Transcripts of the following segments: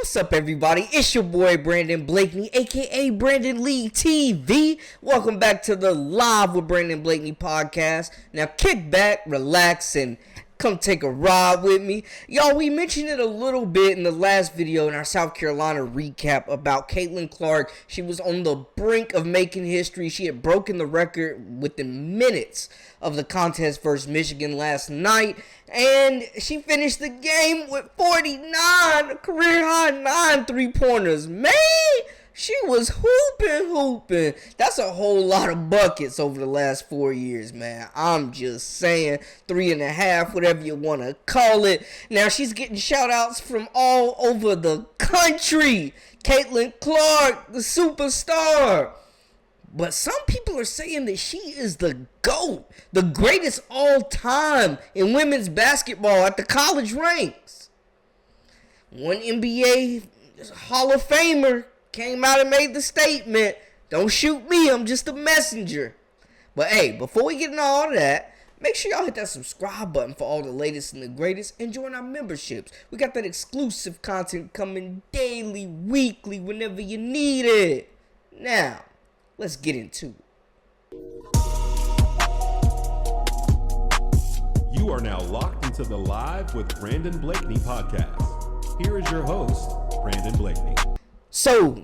What's up, everybody? It's your boy Brandon Blakeney, aka Brandon Lee TV. Welcome back to the Live with Brandon Blakeney podcast. Now kick back, relax, and come take a ride with me. Y'all, we mentioned it a little bit in the last video in our South Carolina recap about Caitlyn Clark. She was on the brink of making history. She had broken the record within minutes of the contest versus Michigan last night, and she finished the game with 49, career high 9 3-pointers. Man, she was hooping. That's a whole lot of buckets over the last 4 years, man. I'm just saying, 3.5, whatever you want to call it. Now, she's getting shout-outs from all over the country. Caitlyn Clark, the superstar. But some people are saying that she is the GOAT, the greatest all time in women's basketball at the college ranks. One NBA Hall of Famer came out and made the statement, "Don't shoot me, I'm just a messenger." But hey, before we get into all of that, make sure y'all hit that subscribe button for all the latest and the greatest, and join our memberships. We got that exclusive content coming daily, weekly, whenever you need it. Now, let's get into it. You are now locked into the Live with Brandon Blakeney podcast. Here is your host, Brandon Blakeney. So,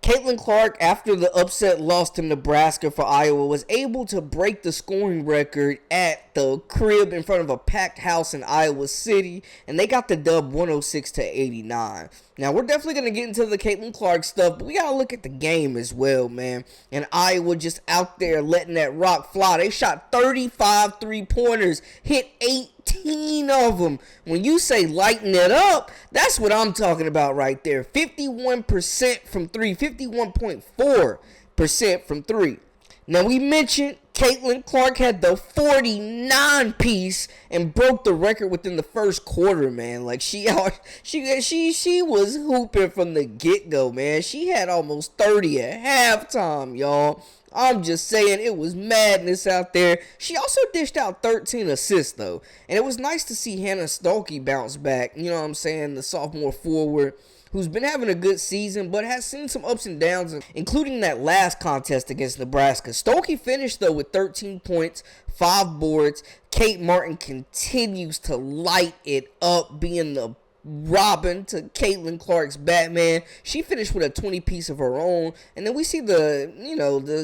Caitlyn Clark, after the upset loss to Nebraska for Iowa, was able to break the scoring record at the crib in front of a packed house in Iowa City, and they got the dub 106-89. Now, we're definitely going to get into the Caitlyn Clark stuff, but we got to look at the game as well, man. And Iowa just out there letting that rock fly. They shot 35 3-pointers, hit 18 of them. When you say lighten it up, that's what I'm talking about right there. 51% from three, 51.4% from three. Now, we mentioned Caitlyn Clark had the 49-piece and broke the record within the first quarter, man. Like, she was hooping from the get-go, man. She had almost 30 at halftime, y'all. I'm just saying, it was madness out there. She also dished out 13 assists, though. And it was nice to see Hannah Staley bounce back. You know what I'm saying? The sophomore forward, who's been having a good season, but has seen some ups and downs, including that last contest against Nebraska. Stokey finished, though, with 13 points, 5 boards. Kate Martin continues to light it up, being the Robin to Caitlyn Clark's Batman. She finished with a 20-piece of her own. And then we see the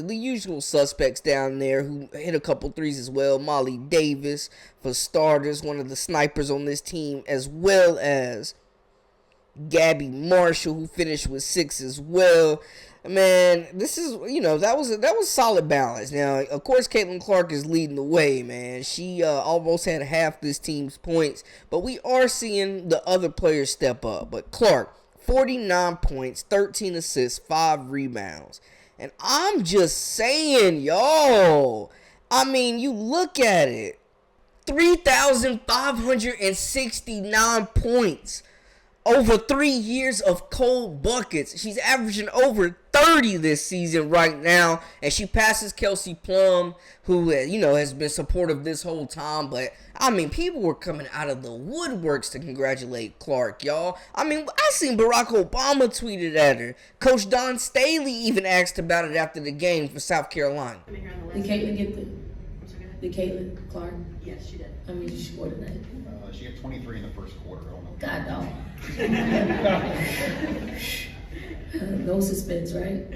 usual suspects down there who hit a couple threes as well. Molly Davis, for starters, one of the snipers on this team, as well as Gabby Marshall, who finished with 6 as well. Man, this is, that was solid balance. Now, of course, Caitlyn Clark is leading the way, man. She almost had half this team's points, but we are seeing the other players step up. But Clark, 49 points, 13 assists, 5 rebounds. And I'm just saying, y'all, I mean, you look at it, 3,569 points. Over 3 years of cold buckets. She's averaging over 30 this season right now. And she passes Kelsey Plum, who, has been supportive this whole time. But, I mean, people were coming out of the woodworks to congratulate Clark, y'all. I mean, I seen Barack Obama tweeted at her. Coach Don Staley even asked about it after the game for South Carolina. Did Caitlyn get the Caitlyn Clark? Yes, she did. I mean, she scored tonight. She had 23 in the first quarter. I don't know. God, dog. No suspense, right?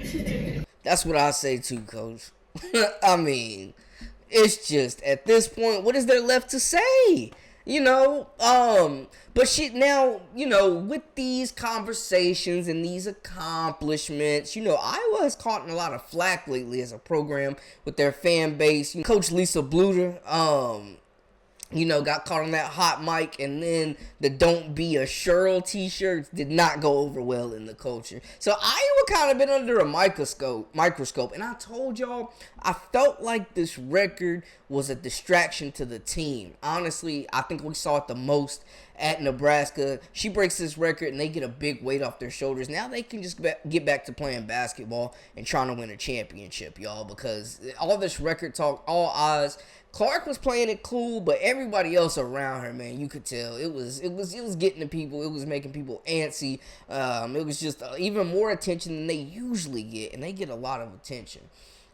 That's what I say too, Coach. I mean, it's just, at this point, what is there left to say? But shit, now, with these conversations and these accomplishments, Iowa has caught a lot of flack lately as a program with their fan base. Coach Lisa Bluter, got caught on that hot mic, and then the "Don't Be a Shirl" t-shirts did not go over well in the culture. So Iowa kind of been under a microscope, and I told y'all, I felt like this record was a distraction to the team. Honestly, I think we saw it the most at Nebraska. She breaks this record, and they get a big weight off their shoulders. Now they can just get back to playing basketball and trying to win a championship, y'all, because all this record talk, all eyes Clark was playing it cool, but everybody else around her, man, you could tell it was getting to people. It was making people antsy. It was just even more attention than they usually get, and they get a lot of attention.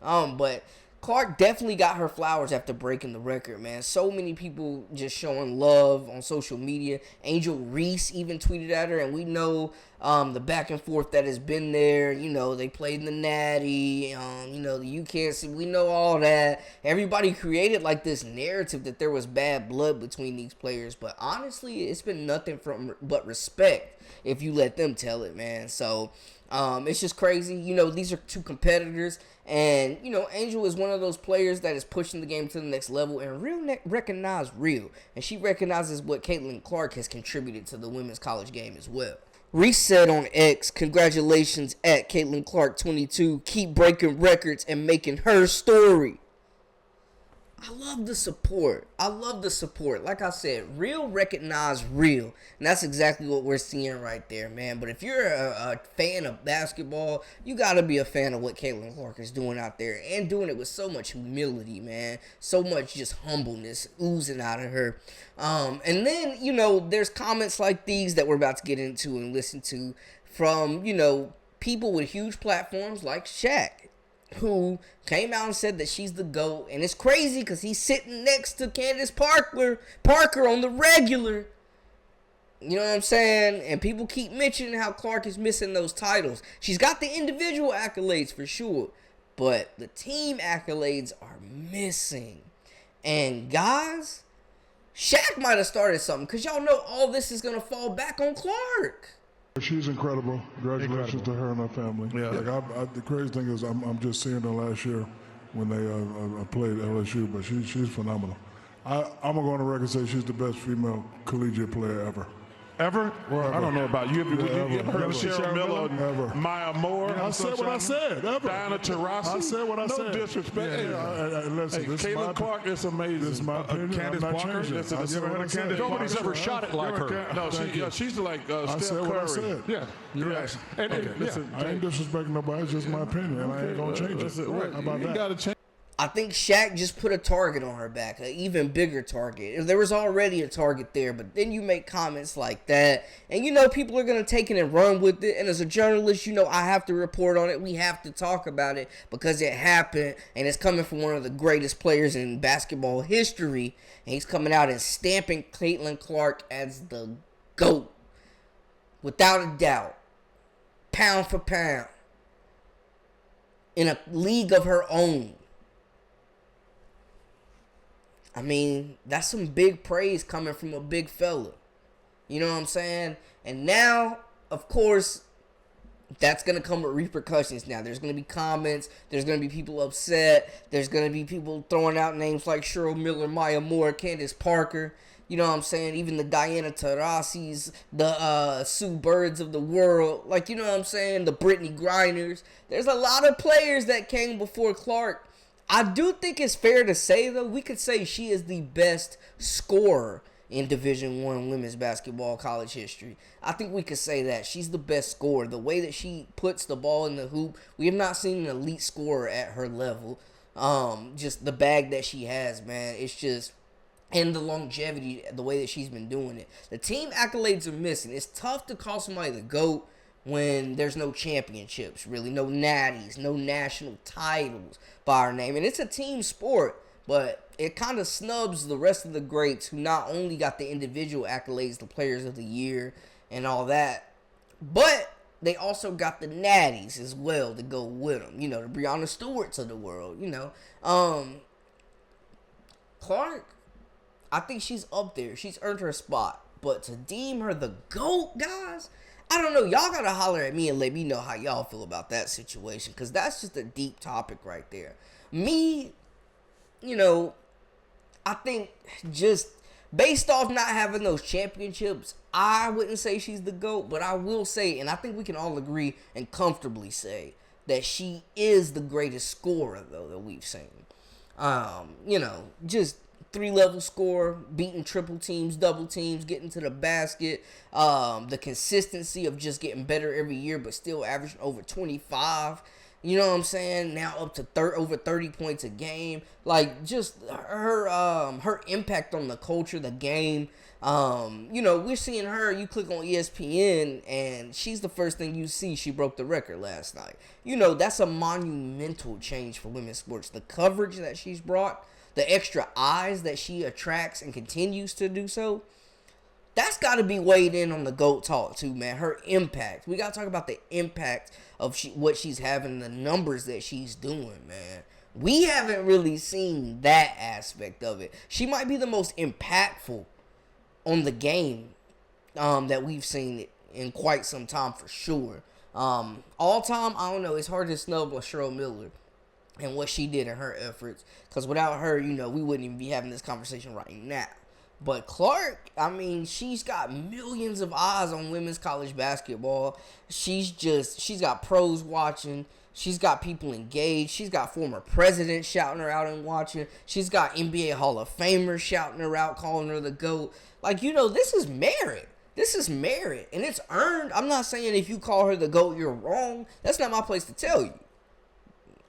But Clark definitely got her flowers after breaking the record, man. So many people just showing love on social media. Angel Reese even tweeted at her, and we know the back and forth that has been there. You know, they played in the Natty. You know, you can't see. We know all that. Everybody created like this narrative that there was bad blood between these players, but honestly, it's been nothing but respect if you let them tell it, man. So it's just crazy. You know, these are two competitors. And, you know, Angel is one of those players that is pushing the game to the next level and recognize real. And she recognizes what Caitlyn Clark has contributed to the women's college game as well. Reese said on X, "Congratulations at Caitlyn Clark 22. Keep breaking records and making her story." I love the support. Like I said, real recognize real. And that's exactly what we're seeing right there, man. But if you're a fan of basketball, you got to be a fan of what Caitlyn Clark is doing out there. And doing it with so much humility, man. So much just humbleness oozing out of her. And then, you know, there's comments like these that we're about to get into and listen to from, you know, people with huge platforms like Shaq, who came out and said that she's the GOAT. And it's crazy because he's sitting next to Candace Parker on the regular. You know what I'm saying? And people keep mentioning how Clark is missing those titles. She's got the individual accolades for sure, but the team accolades are missing. And guys, Shaq might have started something, because y'all know all this is going to fall back on Clark. She's incredible. Congratulations to her and her family. Yeah. Like the crazy thing is, I'm just seeing her last year when they played LSU, but she's phenomenal. I'm gonna go on the record and say she's the best female collegiate player ever. Ever? Well, I don't know about you. You ever. heard of Cheryl Miller, Ever. Maya Moore? I said what I said. Ever. Diana Taurasi? I said what I said. No disrespect. Listen, hey, Caitlyn Clark is amazing. This is my opinion. Candace I'm not Parker. changing it. I said what I said. Nobody's ever shot it like her. No, she's like Steph said Curry. what I said. Yeah. Yes. Okay. Listen, I ain't disrespecting nobody. It's just my opinion, and I ain't gonna change it. Right. How about you that? gotta change. I think Shaq just put a target on her back, an even bigger target. There was already a target there, but then you make comments like that, and you know people are going to take it and run with it, and as a journalist, you know I have to report on it. We have to talk about it because it happened, and it's coming from one of the greatest players in basketball history, and he's coming out and stamping Caitlyn Clark as the GOAT. Without a doubt. Pound for pound. In a league of her own. I mean, that's some big praise coming from a big fella. You know what I'm saying? And now, of course, that's going to come with repercussions now. There's going to be comments. There's going to be people upset. There's going to be people throwing out names like Cheryl Miller, Maya Moore, Candace Parker. You know what I'm saying? Even the Diana Taurasi's, the Sue Birds of the world. Like, you know what I'm saying? The Brittany Griners. There's a lot of players that came before Clark. I do think it's fair to say, though, we could say she is the best scorer in Division I women's basketball college history. I think we could say that. She's the best scorer. The way that she puts the ball in the hoop, we have not seen an elite scorer at her level. Just the bag that she has, man. It's just... and the longevity, the way that she's been doing it. The team accolades are missing. It's tough to call somebody the GOAT when there's no championships, really. No natties, no national titles by her name. And it's a team sport, but it kind of snubs the rest of the greats who not only got the individual accolades, the players of the year and all that, but they also got the natties as well to go with them. You know, the Breonna Stewarts of the world, you know. Clark, I think she's up there. She's earned her spot. But to deem her the GOAT, guys, I don't know. Y'all got to holler at me and let me know how y'all feel about that situation, because that's just a deep topic right there. Me, you know, I think just based off not having those championships, I wouldn't say she's the GOAT, but I will say, and I think we can all agree and comfortably say, that she is the greatest scorer, though, that we've seen. You know, just 3-level score, beating triple teams, double teams, getting to the basket, the consistency of just getting better every year, but still averaging over 25. You know what I'm saying? Now up to over 30 points a game. Like, just her impact on the culture, the game. We're seeing her. You click on ESPN, and she's the first thing you see. She broke the record last night. That's a monumental change for women's sports. The coverage that she's brought, the extra eyes that she attracts and continues to do so. That's got to be weighed in on the GOAT talk, too, man. Her impact. We got to talk about the impact of what she's having, the numbers that she's doing, man. We haven't really seen that aspect of it. She might be the most impactful on the game that we've seen in quite some time, for sure. All time, I don't know. It's hard to snub Cheryl Miller and what she did in her efforts. Because without her, we wouldn't even be having this conversation right now. But Clark, I mean, she's got millions of eyes on women's college basketball. She's got pros watching. She's got people engaged. She's got former presidents shouting her out and watching. She's got NBA Hall of Famers shouting her out, calling her the GOAT. Like, this is merit. This is merit, and it's earned. I'm not saying if you call her the GOAT, you're wrong. That's not my place to tell you.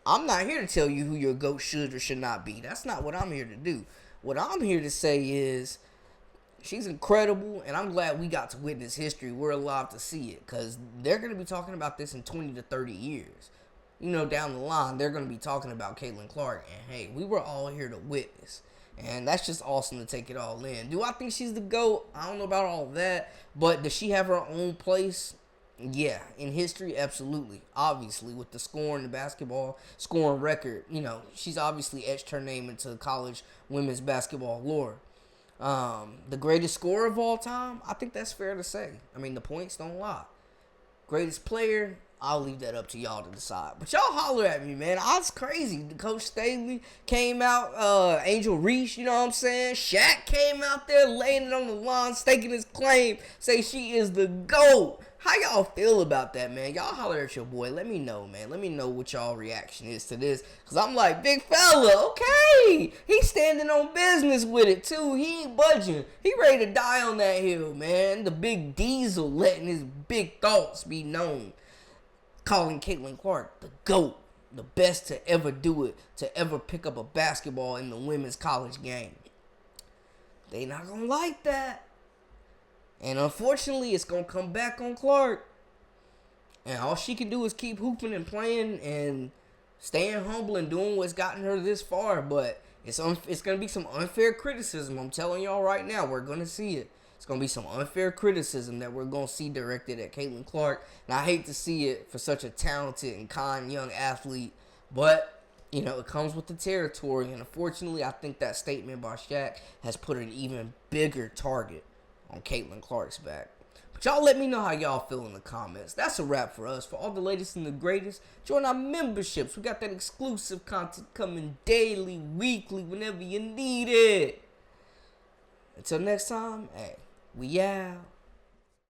I'm not here to tell you who your GOAT should or should not be. That's not what I'm here to do. What I'm here to say is she's incredible, and I'm glad we got to witness history. We're alive to see it, because they're going to be talking about this in 20 to 30 years. Down the line, they're going to be talking about Caitlyn Clark, and hey, we were all here to witness. And that's just awesome to take it all in. Do I think she's the GOAT? I don't know about all that, but does she have her own place? Yeah, in history, absolutely. Obviously, with the scoring, the basketball scoring record, she's obviously etched her name into college women's basketball lore. The greatest scorer of all time, I think that's fair to say. I mean, the points don't lie. Greatest player, I'll leave that up to y'all to decide. But y'all holler at me, man. It's crazy. Coach Staley came out. Angel Reese, you know what I'm saying? Shaq came out there laying it on the line, staking his claim. Say she is the GOAT. How y'all feel about that, man? Y'all holler at your boy. Let me know, man. Let me know what y'all reaction is to this. Because I'm like, big fella, okay. He's standing on business with it, too. He ain't budging. He ready to die on that hill, man. The big diesel letting his big thoughts be known. Calling Caitlyn Clark the GOAT. The best to ever do it. To ever pick up a basketball in the women's college game. They not going to like that. And unfortunately, it's going to come back on Clark. And all she can do is keep hooping and playing and staying humble and doing what's gotten her this far. But it's going to be some unfair criticism. I'm telling y'all right now, we're going to see it. It's going to be some unfair criticism that we're going to see directed at Caitlyn Clark. And I hate to see it for such a talented and kind young athlete. But, it comes with the territory. And unfortunately, I think that statement by Shaq has put an even bigger target on Caitlyn Clark's back. But y'all let me know how y'all feel in the comments. That's a wrap for us. For all the latest and the greatest, join our memberships. We got that exclusive content coming daily, weekly, whenever you need it. Until next time, hey, we out.